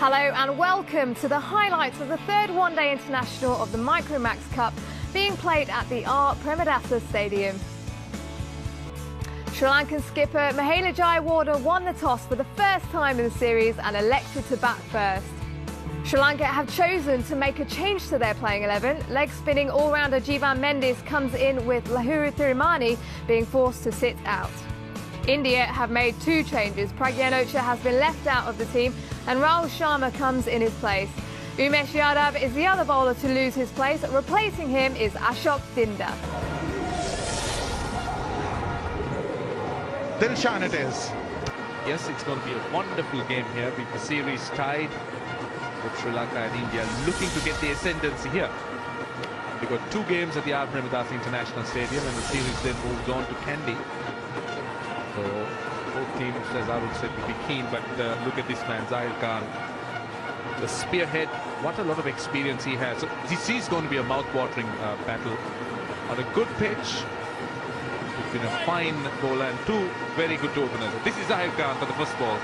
Hello and welcome to the highlights of the third one-day international of the Micromax Cup being played at the R. Premadasa Stadium. Sri Lankan skipper Mahela Jayawarde won the toss for the first time in the series and elected to bat first. Sri Lanka have chosen to make a change to their playing 11. Leg-spinning all-rounder Jivan Mendis comes in with Lahuru Thirumanni being forced to sit out. India have made two changes. Pragyan Ocha has been left out of the team and Rahul Sharma comes in his place. Umesh Yadav is the other bowler to lose his place. Replacing him is Ashok Dinda. Dilshan it is. Yes, it's going to be a wonderful game here with the series tied with Sri Lanka and India looking to get the ascendancy here. We've got two games at the R. Premadasa International Stadium and the series then moves on to Kandy. So both teams, as Arun said, will be keen, but look at this man, Zahir Khan. The spearhead, what a lot of experience he has. So this is going to be a mouth-watering battle on a good pitch. It's been a fine bowler and two very good openers. This is Zahir Khan for the first ball.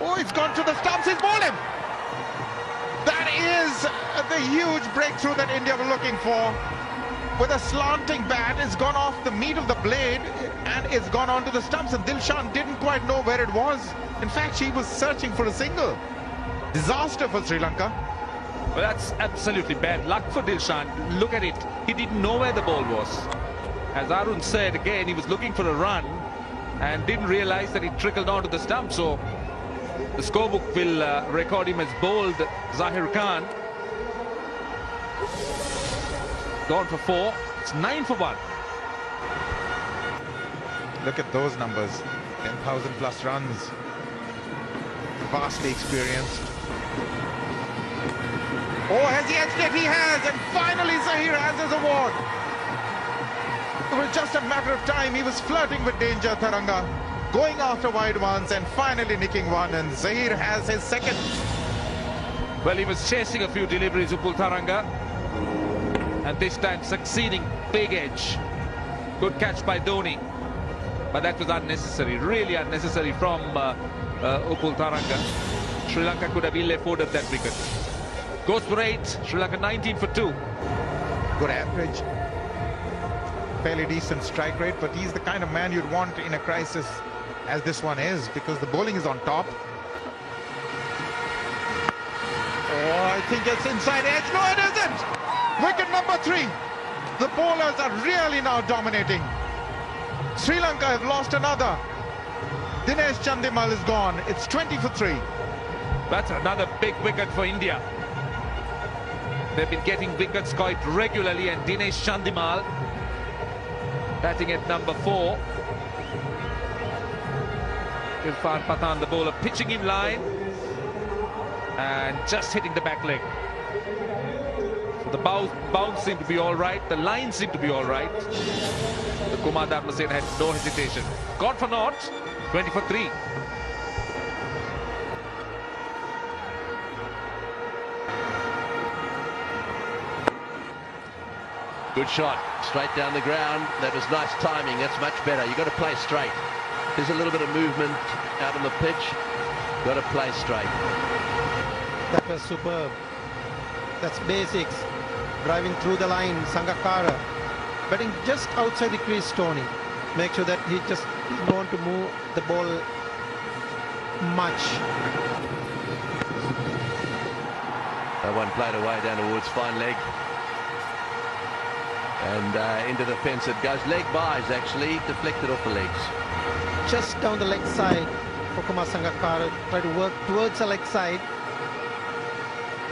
Oh, it's gone to the stumps, he's bowled him. That is the huge breakthrough that India were looking for. With a slanting bat, it's gone off the meat of the blade and it's gone onto the stumps, and Dilshan didn't quite know where it was. In fact, she was searching for a single. Disaster for Sri Lanka. Well, that's absolutely bad luck for Dilshan. Look at it. He didn't know where the ball was. As Arun said, again, he was looking for a run and didn't realize that it trickled onto the stump. So the scorebook will record him as bowled Zahir Khan. Gone for 4. It's 9 for 1. Look at those numbers. 10,000 plus runs. Vastly experienced. Oh, has he edged it? He has. And finally Zahir has his award. It was just a matter of time. He was flirting with danger, Taranga. Going after wide ones and finally nicking one. And Zahir has his second. Well, he was chasing a few deliveries, Upul Taranga. And this time succeeding. Big edge. Good catch by Dhoni. But that was unnecessary. Really unnecessary from Upul Taranga. Sri Lanka could have ill afforded that wicket. Goes for 8. Sri Lanka 19 for 2. Good average. Fairly decent strike rate, but he's the kind of man you'd want in a crisis as this one is, because the bowling is on top. Oh, I think it's inside edge. No, it isn't. Wicket number 3. The bowlers are really now dominating. Sri Lanka have lost another. Dinesh Chandimal is gone. It's 20 for 3. That's another big wicket for India. They've been getting wickets quite regularly, and Dinesh Chandimal batting at number 4. Irfan Pathan, the bowler, pitching in line and just hitting the back leg. So the bounce seemed to be all right. The line seemed to be all right. The Kumar Dharmasen had no hesitation. Gone for naught. 20 for 3. Good shot, straight down the ground. That was nice timing. That's much better. You've got to play straight. There's a little bit of movement out on the pitch. Got to play straight. That was superb. That's basics. Driving through the line, Sangakkara. Batting just outside the crease, Tony. Make sure that he just doesn't want to move the ball much. That one played away down towards fine leg. And into the fence it goes. Leg buys actually, deflected off the legs. Just down the leg side for Kumar Sangakkara. Try to work towards the leg side.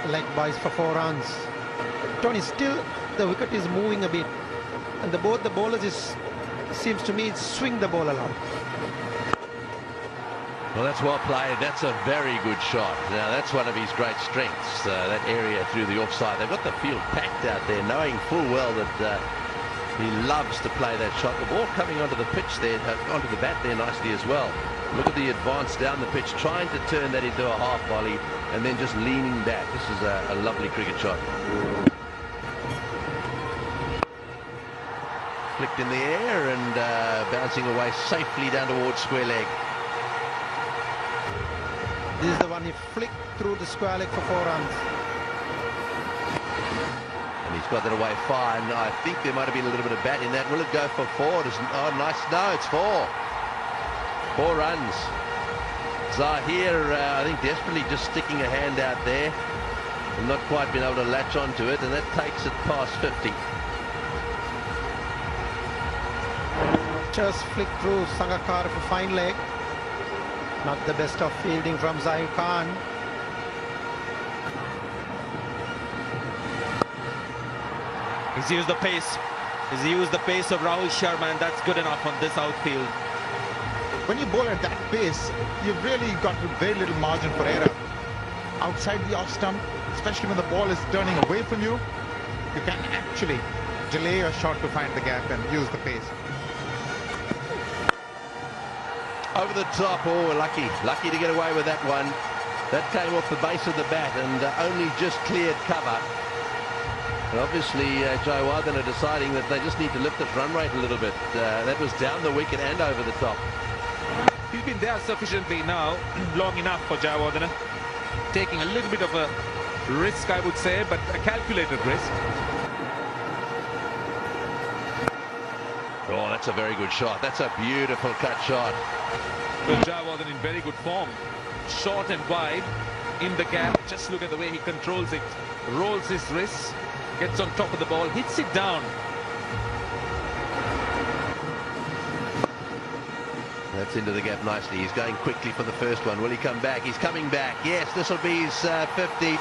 Leg buys for 4 runs. Tony, still the wicket is moving a bit. And both the bowlers seems to me swing the ball a lot. Well, that's well played. That's a very good shot. Now, that's one of his great strengths, that area through the offside. They've got the field packed out there, knowing full well that He loves to play that shot. The ball coming onto the pitch there, onto the bat there nicely as well. Look at the advance down the pitch, trying to turn that into a half volley and then just leaning back. This is a lovely cricket shot. Flicked in the air and bouncing away safely down towards square leg. This is the one he flicked through the square leg for 4 runs. And he's got that away fine. I think there might have been a little bit of bat in that. Will it go for 4? Oh, nice. No, it's 4. 4 runs. Zahir, I think, desperately just sticking a hand out there and not quite being able to latch onto it, and that takes it past 50. Just flick through Sangakkara for fine leg. Not the best of fielding from Zahir Khan. He's used the pace. He's used the pace of Rahul Sharma, and that's good enough on this outfield. When you bowl at that pace, you've really got very little margin for error. Outside the off stump, especially when the ball is turning away from you, you can actually delay your shot to find the gap and use the pace. Over the top. Oh, lucky to get away with that one. That came off the base of the bat and only just cleared cover. And obviously, Jayawardene deciding that they just need to lift the run rate a little bit. That was down the wicket and over the top. He's been there sufficiently now, long enough for Jayawardene. Taking a little bit of a risk, I would say, but a calculated risk. Oh, that's a very good shot. That's a beautiful cut shot. Well, Jayawardene in very good form. Short and wide, in the gap. Just look at the way he controls it. Rolls his wrists, gets on top of the ball, hits it down. That's into the gap nicely. He's going quickly for the first one. Will he come back? He's coming back. Yes, this will be his 50.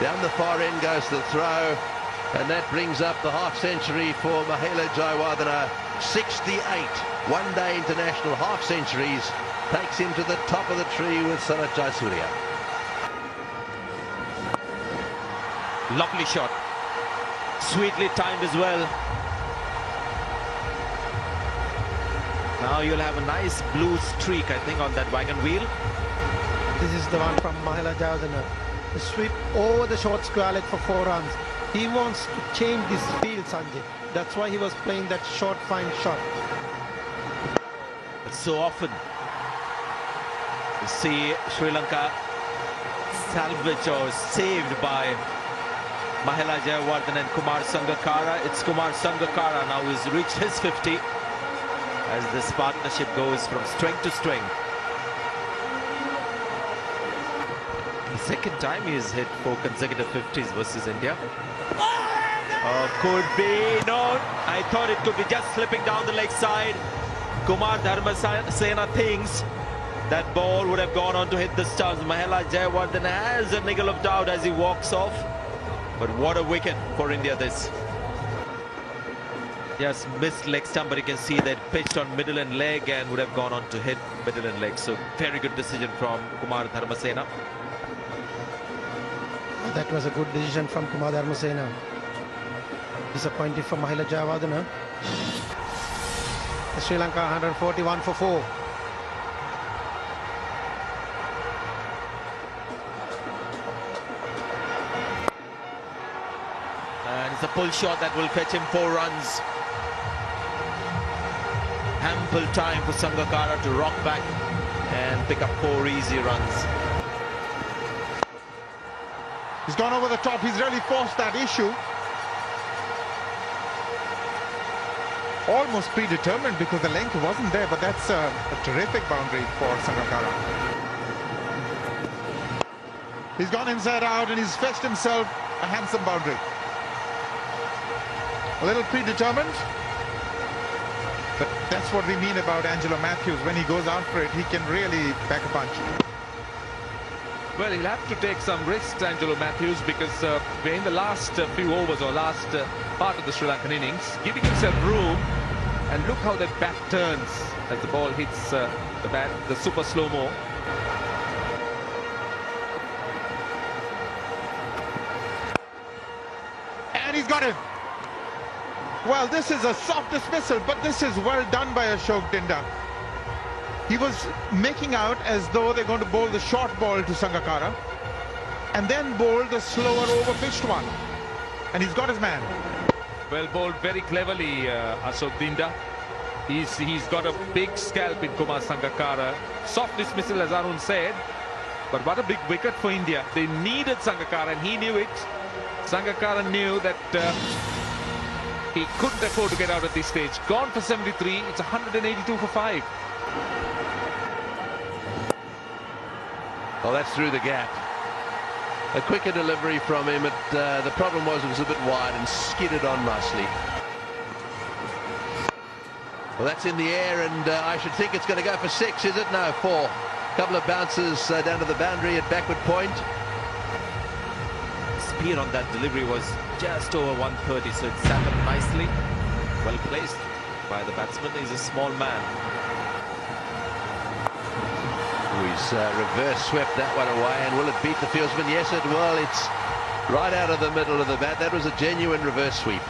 Down the far end goes the throw. And that brings up the half century for Mahela Jayawardene. 68 one-day international half centuries. Takes him to the top of the tree with Sanat Jayasuriya. Lovely shot. Sweetly timed as well. Now you'll have a nice blue streak, I think, on that wagon wheel. This is the one from Mahela Jayawardene. The sweep over the short square leg for 4 runs. He wants to change this field, Sanjay. That's why he was playing that short, fine shot. But so often you see Sri Lanka salvaged or saved by Mahela Jayawardene and Kumar Sangakkara. It's Kumar Sangakkara now who's reached his 50 as this partnership goes from strength to strength. The second time he's hit 4 consecutive 50s versus India. Could be. No, I thought it could be just slipping down the leg side. Kumar Dharmasena thinks that ball would have gone on to hit the stumps. Mahela Jayawardene has a niggle of doubt as he walks off. But what a wicket for India this. Just missed leg stump, but you can see that pitched on middle and leg and would have gone on to hit middle and leg. So very good decision from Kumar Dharmasena. That was a good decision from Kumar Dharmasena. Disappointed for Mahela Jayawardene. Sri Lanka 141 for 4. And it's a pull shot that will fetch him 4 runs. Ample time for Sangakkara to rock back and pick up 4 easy runs. He's gone over the top. He's really forced that issue. Almost predetermined because the length wasn't there, but that's a terrific boundary for Sangakkara. He's gone inside out and he's fetched himself a handsome boundary. A little predetermined, but that's what we mean about Angelo Matthews. When he goes after it, he can really pack a punch. Well, he'll have to take some risks, Angelo Matthews, because we're in the last few overs or last part of the Sri Lankan innings, giving himself room. And look how the bat turns as the ball hits the bat, the super slow-mo. And he's got it. Well, this is a soft dismissal, but this is well done by Ashok Dinda. He was making out as though they're going to bowl the short ball to Sangakkara and then bowl the slower over-pitched one. And he's got his man. Well bowled very cleverly, Ashok Dinda. He's got a big scalp in Kumar Sangakkara. Soft dismissal, as Arun said. But what a big wicket for India. They needed Sangakkara and he knew it. Sangakkara knew that he couldn't afford to get out at this stage. Gone for 73. It's 182 for 5. Well, that's through the gap. A quicker delivery from him. The problem was it was a bit wide and skidded on nicely. Well, that's in the air, and I should think it's going to go for 6, is it? No, 4. Couple of bounces down to the boundary at backward point. Speed on that delivery was just over 130, so it sat up nicely. Well placed by the batsman. He's a small man. He's reverse swept that one away, and will it beat the fieldsman? Yes, it will. It's right out of the middle of the bat. That was a genuine reverse sweep.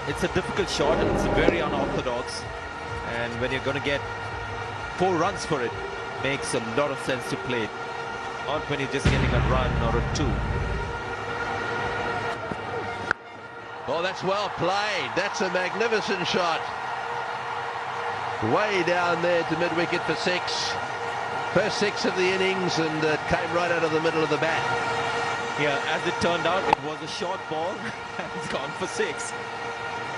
It's a difficult shot, and it's very unorthodox. And when you're going to get 4 runs for it, makes a lot of sense to play it. Not when you're just getting a run or a 2. Oh, that's well played. That's a magnificent shot. Way down there to mid-wicket for 6. First 6 of the innings, and it came right out of the middle of the bat. Yeah, as it turned out, it was a short ball, and it's gone for 6.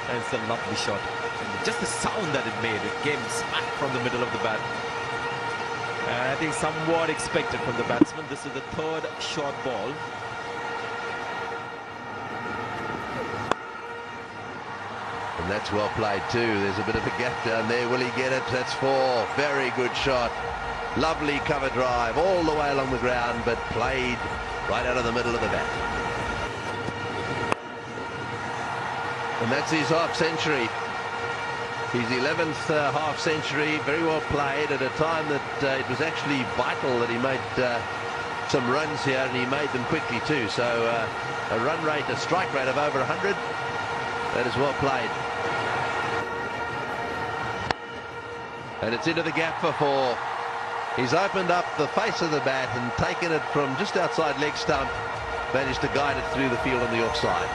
And it's a lovely shot. And just the sound that it made, it came smack from the middle of the bat. And I think somewhat expected from the batsman. This is the 3rd short ball. And that's well played too. There's a bit of a gap down there. Will he get it? That's 4. Very good shot. Lovely cover drive all the way along the ground, but played right out of the middle of the bat. And that's his half century. His 11th half century. Very well played at a time that it was actually vital that he made some runs here, and he made them quickly too. So a run rate, a strike rate of over 100. That is well played. And it's into the gap for 4. He's opened up the face of the bat and taken it from just outside leg stump. Managed to guide it through the field on the offside.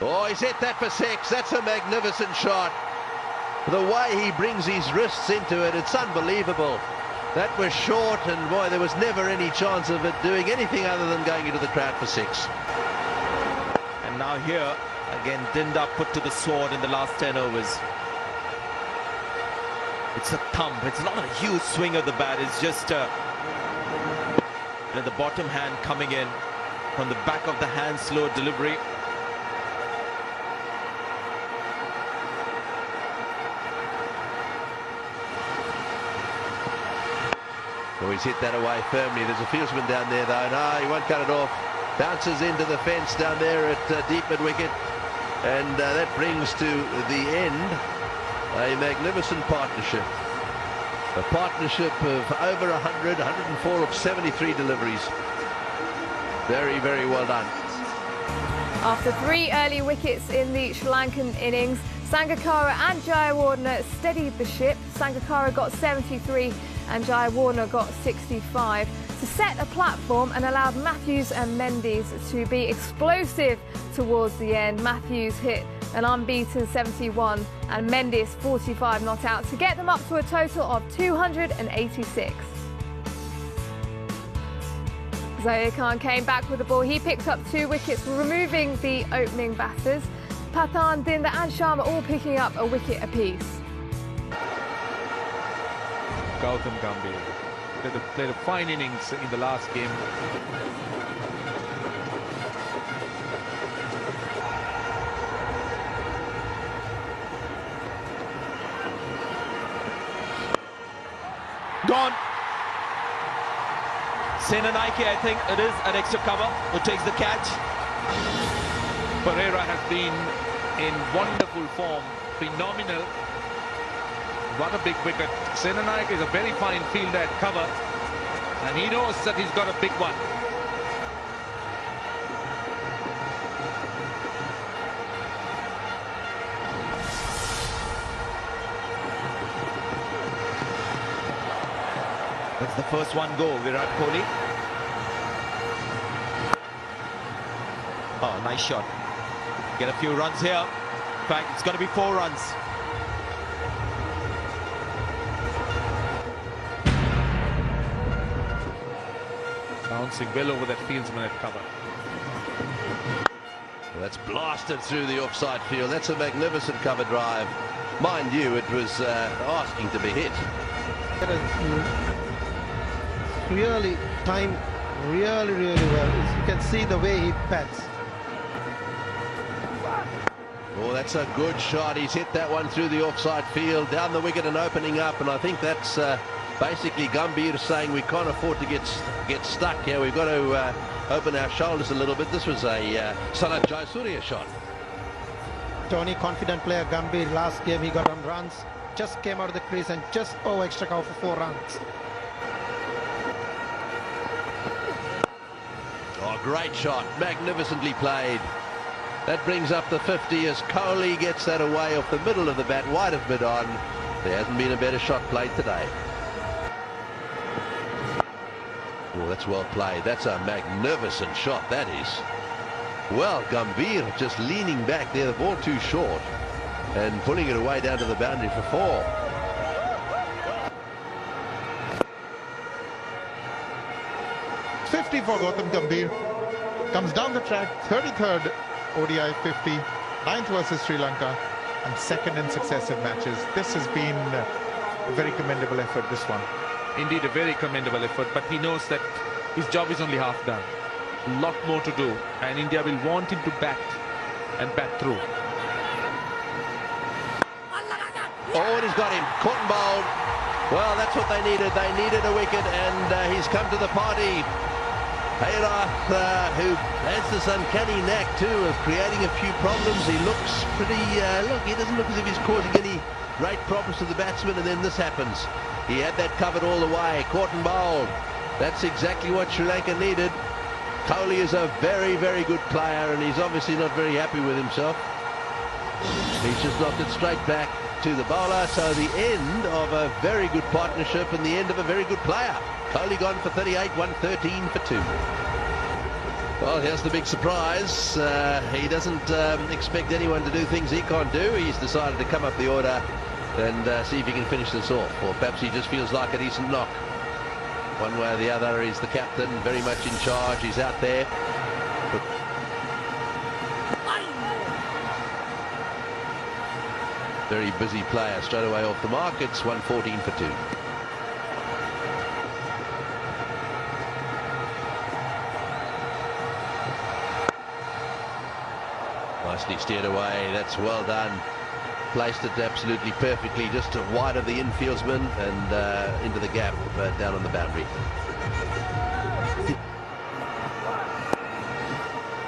Oh, he's hit that for 6. That's a magnificent shot. The way he brings his wrists into it, it's unbelievable. That was short, and boy, there was never any chance of it doing anything other than going into the crowd for 6. And now here, again, Dinda put to the sword in the last 10 overs. It's a thump. It's not a huge swing of the bat. It's just the bottom hand coming in from the back of the hand, slow delivery. Oh, he's hit that away firmly. There's a fieldsman down there, though. No, he won't cut it off. Bounces into the fence down there at deep mid-wicket. And that brings to the end a magnificent partnership. A partnership of over 100, 104 of 73 deliveries. Very, very well done. After 3 early wickets in the Sri Lankan innings, Sangakkara and Jayawardene steadied the ship. Sangakkara got 73 and Jayawardene got 65 to set a platform and allowed Matthews and Mendes to be explosive towards the end. Matthews hit an unbeaten 71 and Mendes 45 not out to get them up to a total of 286. Zaire Khan came back with the ball. He picked up 2 wickets, removing the opening batters. Pathan, Dinda and Sharma all picking up a wicket apiece. Gautam Gambhir played a fine innings in the last game. Gone. Senanaike, I think it is an extra cover, who takes the catch. Pereira has been in wonderful form, phenomenal. What a big wicket. Senanaike is a very fine fielder at cover, and he knows that he's got a big one. That's the first one go, Virat Kohli. Oh, nice shot. Get a few runs here. In fact, it's going to be 4 runs. Bouncing well over that fieldsman at cover. Well, that's blasted through the offside field. That's a magnificent cover drive. Mind you, it was asking to be hit. Really timed really well. You can see the way he bats. Oh, that's a good shot. He's hit that one through the offside field, down the wicket and opening up. And I think that's basically Gambhir saying we can't afford to get stuck here. We've got to open our shoulders a little bit. This was a Sanat Jayasuriya shot. Tony, confident player Gambhir. Last game he got on runs. Just came out of the crease and just extra cover for 4 runs. Oh, great shot. Magnificently played. That brings up the 50 as Kohli gets that away off the middle of the bat, wide of mid-on. There hasn't been a better shot played today. Oh, that's well played. That's a magnificent shot, that is. Well, Gambhir just leaning back there, the ball too short, and pulling it away down to the boundary for 4. .50 for Gautam Gambhir. Comes down the track, 33rd ODI 50, 9th versus Sri Lanka, and 2nd in successive matches. This has been a very commendable effort, this one. Indeed, a very commendable effort, but he knows that his job is only half done. A lot more to do, and India will want him to bat and bat through. Oh, and he's got him. Caught and bowled. Well, that's what they needed. They needed a wicket, and he's come to the party. Hayrath, who has this uncanny knack too of creating a few problems. He looks pretty, look, he doesn't look as if he's causing any great problems to the batsman, and then this happens. He had that covered all the way, caught and bowled. That's exactly what Sri Lanka needed. Kohli is a very good player, and he's obviously not very happy with himself. He's just knocked it straight back to the bowler, so the end of a very good partnership and the end of a very good player. Kohli gone for 38, 113 for 2. Well, here's the big surprise. He doesn't expect anyone to do things he can't do. He's decided to come up the order and see if he can finish this off, or perhaps he just feels like a decent knock. One way or the other, he's the captain, very much in charge. He's out there. Very busy player straight away off the mark. It's 114 for 2. Nicely steered away. That's well done. Placed it absolutely perfectly, just wide of the infieldsman and into the gap down on the boundary.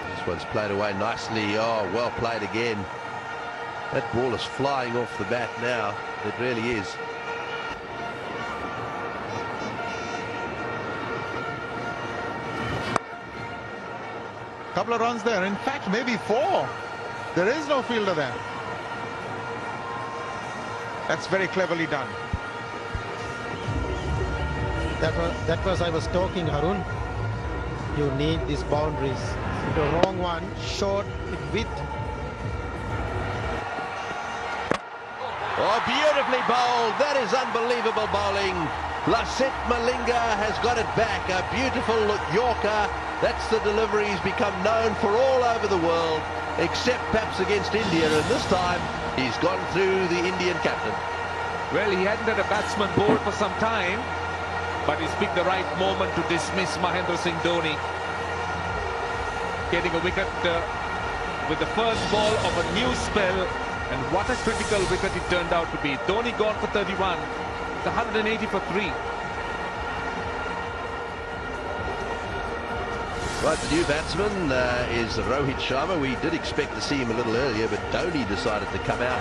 This one's played away nicely. Oh, well played again. That ball is flying off the bat now. It really is. Couple of runs there. In fact, maybe 4. There is no fielder there. That's very cleverly done. That was I was talking, Harun. You need these boundaries. The wrong one, short, width. Oh, beautifully bowled. That is unbelievable bowling. Lasith Malinga has got it back. A beautiful Yorker. That's the delivery he's become known for all over the world, except perhaps against India, and this time he's gone through the Indian captain. Well, he hadn't had a batsman bored for some time, but he's picked the right moment to dismiss Mahendra Singh Dhoni. Getting a wicket with the first ball of a new spell, and what a critical wicket it turned out to be. Dhoni gone for 31, it's 180 for 3. Right, the new batsman is Rohit Sharma. We did expect to see him a little earlier, but Dhoni decided to come out.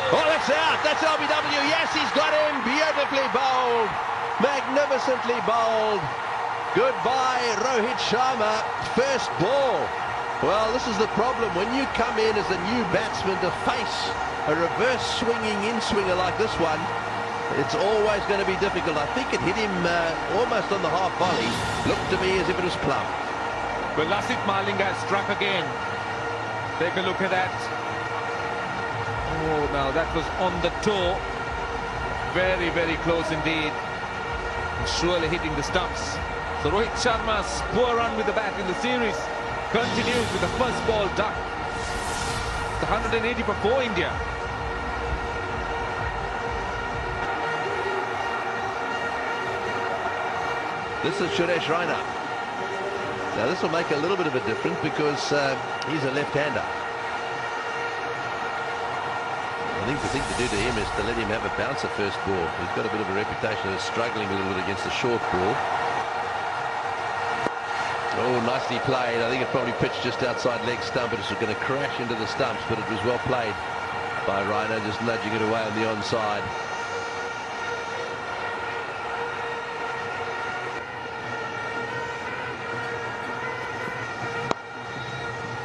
Oh, that's out. That's LBW. Yes, he's got him. Beautifully bowled. Magnificently bowled. Goodbye, Rohit Sharma. First ball. Well, this is the problem. When you come in as a new batsman to face a reverse swinging in-swinger like this one, It's always going to be difficult. I think it hit him almost on the half volley. Looked to me as if it was plumb. Well, Lasith Malinga has struck again. Take a look at that. Oh, now that was on the toe. Very, very close indeed. Surely hitting the stumps. So Rohit Sharma's poor run with the bat in the series continues with the first ball duck. It's 180 for 4 India. This is Suresh Raina. Now this will make a little bit of a difference because he's a left-hander. I think the thing to do to him is to let him have a bouncer first ball. He's got a bit of a reputation of struggling a little bit against the short ball. Oh, nicely played. I think it probably pitched just outside leg stump, but it was going to crash into the stumps, but it was well played by Raina, just nudging it away on the onside.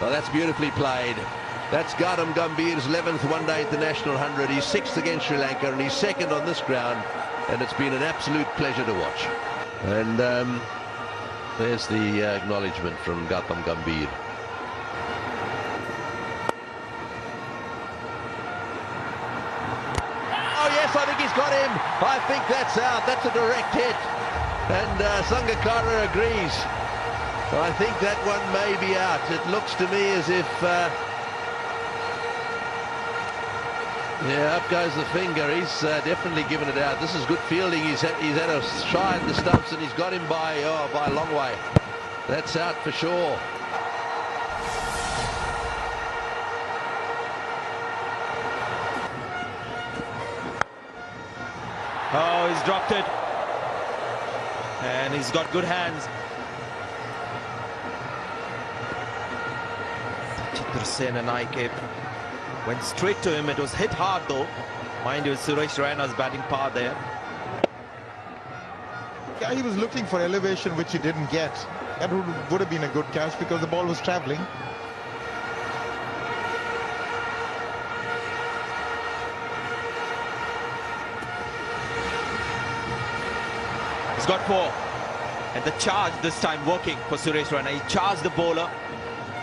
Oh, that's beautifully played. That's Gautam Gambhir's 11th one-day international 100. He's 6th against Sri Lanka and he's 2nd on this ground, and it's been an absolute pleasure to watch. And there's the acknowledgement from Gautam Gambhir. Oh yes, I think he's got him. I think that's out. That's a direct hit, and Sangakkara agrees. I think that one may be out. It looks to me as if yeah, up goes the finger. He's definitely given it out. This is good fielding. He's had a shy at the stumps and he's got him by a long way. That's out for sure. Oh, he's dropped it. And he's got good hands. Sen and Ike went straight to him. It was hit hard though. Mind you, Suresh Raina's batting power there. Yeah, he was looking for elevation, which he didn't get. That would have been a good catch because the ball was travelling. He's got 4. And the charge this time working for Suresh Raina. He charged the bowler,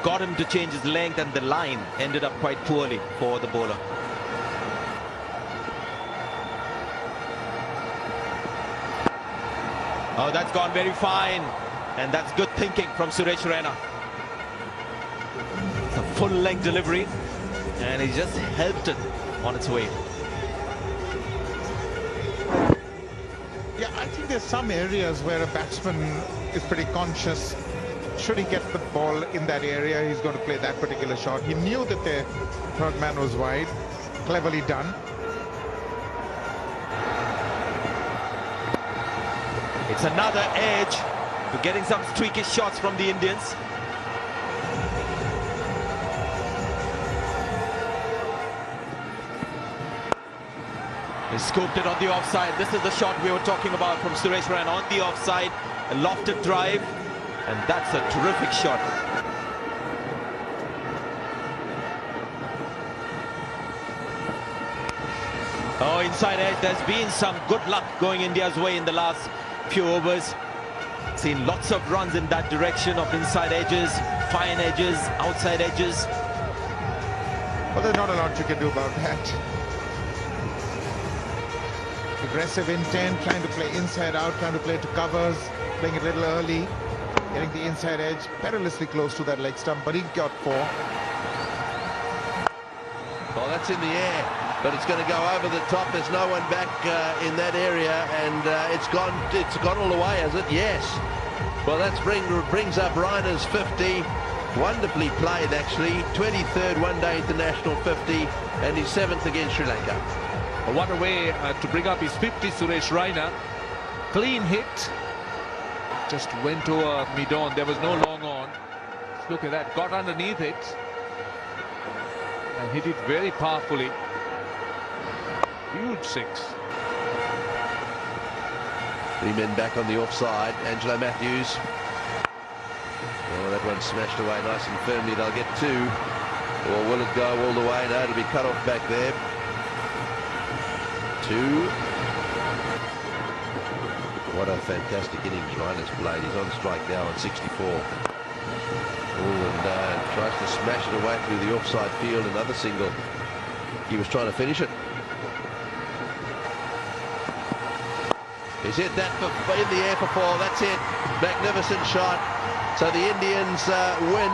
got him to change his length, and the line ended up quite poorly for the bowler. Oh, that's gone very fine, and that's good thinking from Suresh Raina. It's a full length delivery, and he just helped it on its way. Yeah, I think there's some areas where a batsman is pretty conscious. Should he get the ball in that area, he's going to play that particular shot. He knew that the third man was wide. Cleverly done. It's another edge to getting some streaky shots from the Indians. He scooped it on the offside. This is the shot we were talking about from Suresh Raina on the offside. A lofted drive. And that's a terrific shot. Oh, inside edge. There's been some good luck going India's way in the last few overs. Seen lots of runs in that direction of inside edges, fine edges, outside edges. Well, there's not a lot you can do about that. Aggressive intent, trying to play inside out, trying to play to covers, playing it a little early. Getting the inside edge, perilously close to that leg stump, but he got 4. Well, that's in the air, but it's going to go over the top. There's no one back in that area, and it's gone all the way, has it? Yes. Well, that brings up Raina's 50. Wonderfully played, actually. 23rd one-day international 50, and he's 7th against Sri Lanka. Well, what a way to bring up his 50, Suresh Raina. Clean hit. Just went over mid-on. There was no long on. Look at that. Got underneath it. And hit it very powerfully. Huge 6. 3 men back on the offside. Angelo Matthews. Oh, that one smashed away nice and firmly. They'll get 2. Or will it go all the way? No, it'll be cut off back there. 2. What a fantastic innings Ryan's played. He's on strike now on 64. And tries to smash it away through the offside field. Another single. He was trying to finish it. He's hit that in the air for 4. That's it. Magnificent shot. So the Indians win.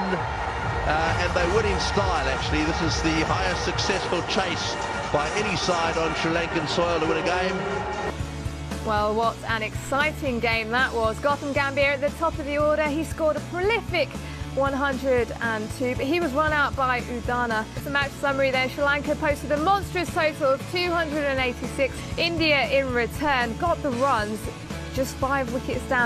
And they win in style, actually. This is the highest successful chase by any side on Sri Lankan soil to win a game. Well, what an exciting game that was. Gautam Gambhir at the top of the order. He scored a prolific 102, but he was run out by Udana. The match summary there, Sri Lanka posted a monstrous total of 286. India in return got the runs, just 5 wickets down.